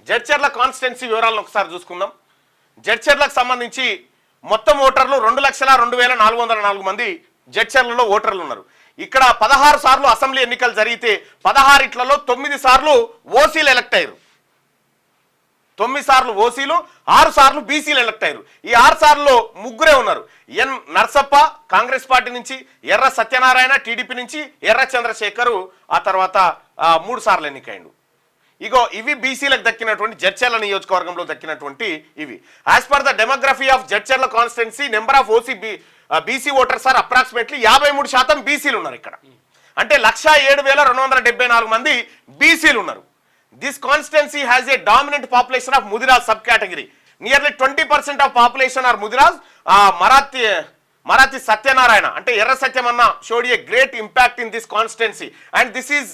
Jadcherla constituency వివరాలను ఒకసారి చూసుకుందాం. జడ్చర్లకు సంబంధించి మొత్తం ఓటర్లు 2,02,404 మంది జడ్చర్లలో ఓటర్లు ఉన్నారు. ఇక్కడ 16 సార్లు అసెంబ్లీ ఎన్నికలు జరిగితే 16 9 సార్లు ఓసీలు ఎలక్ట్ అయ్యారు. 9 సార్లు ఓసీలు, 6 సార్లు బీసీలు ఎలక్ట్ అయ్యారు. ఈ 6 సార్లు ముగ్గురే ఉన్నారు. ఎన్ నర్సప్ప కాంగ్రెస్ పార్టీ నుంచి, ఎర్ర సత్యనారాయణ టీడీపీ నుంచి, ఎర్ర చంద్రశేఖర్ ఆ తర్వాత 3 సార్లు ఎన్నికైండు. ఇగో ఇవి బీసీలకు దక్కినటువంటి జడ్చర్ల నియోజకవర్గంలో దక్కినటువంటి ఇవి. As per the demography of Jadcherla constituency, number of BC voters are approximately 53% బీసీలు ఉన్నారు ఇక్కడ. అంటే 1,07,274 మంది బీసీలు ఉన్నారు. This constituency has a dominant population of Mudiraj sub category. Nearly 20% of population are Mudiraj. Marathi Satyanarayana అంటే Erra Satyamanna showed a great impact in this constituency and this is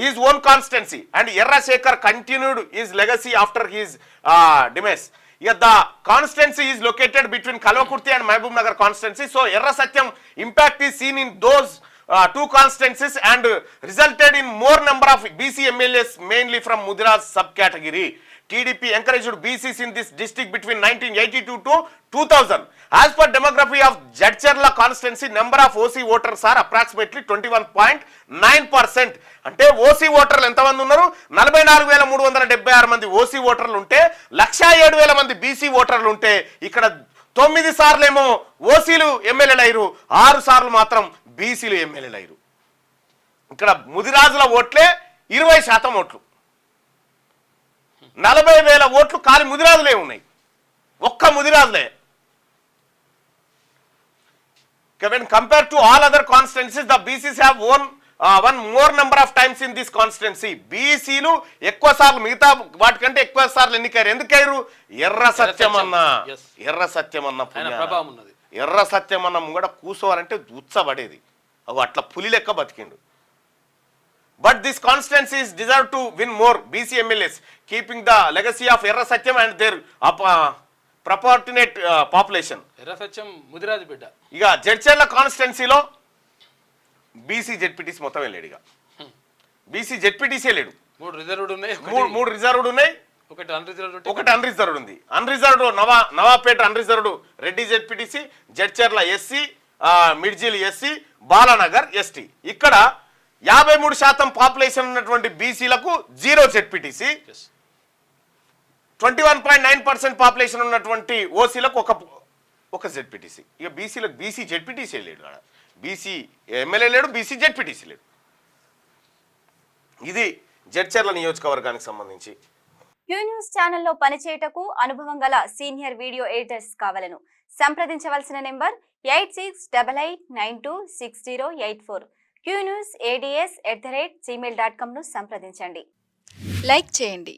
his own constituency, and Erra Shekhar continued his legacy after his demise. Yeah, the constituency is located between Kalvakurti and Mahbub Nagar constituency. So Erra Satyam impact is seen in those two constituencies and resulted in more number of BC MLAs mainly from Mudiraj subcategory. TDP encouraged BCs in this district between 1982 to 2000. As per demography of Jadcherla constituency, number of OC voters are approximately 21.9%. అంటే OC ఓటర్లు ఎంతమంది ఉన్నారు? 44,376 మంది OC ఓటర్లు ఉంటే 107,000 మంది BC ఓటర్లు ఉంటే ఇక్కడ 9 సార్లు ఏమో ఓసీలు ఎమ్మెల్యేలు అయ్యారు, 6 సార్లు మాత్రం బీసీలు ఎమ్మెల్యేలు అయ్యారు. ఇక్కడ ముదిరాజుల ఓట్లే 20% ఓట్లు. 40,000 ఓట్లు ఖాళీ ముదిరాజులే ఉన్నాయి. ఒక్క ముదిరాజులే. When compared to all other constituencies, the BCs have won one more number of times in this constituency. BCలు ఎక్కువ సార్లు మిగతా వాటికంటే ఎక్కువ సార్లు ఎన్నికయ్యారు. ఎందుకయ్యారు? ఎర్ర సత్యమన్న ప్రభావం ఉన్నది. ఎర్ర సత్యమన్న ముంగడ కూసోవాలంటే ఉత్సపడేది. అవి అట్లా పులి లెక్క బతికిండు. But this constituency is deserved to win more BC MLAs, keeping the legacy of Erra Satyam and their proportionate population. ఎర్ర సత్యం ముదిరాజు బిడ్డ. ఇక జడ్చర్ల కాన్స్టిట్యున్సీలో బీసీ జెడ్పీటీసీ మొత్తం వెళ్ళాడు. ఇక బీసీ జెడ్పీటీసీ లేడు. 3 రిజర్వ్డ్ ఉన్నాయి, 3 రిజర్వ్డ్ ఉన్నాయి, ఒకటి అన్రిజర్వ్డ్ ఉంది. Unreserved Navapeta unreserved Reddy ZPTC, Jadcherla SC, Midjil SC, Balanagar ST. ఇక్కడ 53% పాపులేషన్ ఉన్నటువంటి బీసీలకు 0 జెడ్పీటీసీ, 21.9% పాపులేషన్ ఉన్నటువంటి ఓసీలకు ఒక జెడ్పీటీసీ. ఇక బీసీలకు బీసీ జెడ్పీటీసీ లేడు, బీసీ ఎమ్మెల్యే లేడు, బీసీ జెడ్పీటీసీ లేడు. ఇది జడ్చర్ల నియోజకవర్గానికి సంబంధించి. క్యూ న్యూస్ ఛానల్లో పనిచేయటకు అనుభవం గల సీనియర్ వీడియో ఎడిటర్స్ కావాలను సంప్రదించవలసిన నెంబర్ 8688926084. qnewsads@gmail.com ను సంప్రదించండి. లైక్ చేయండి.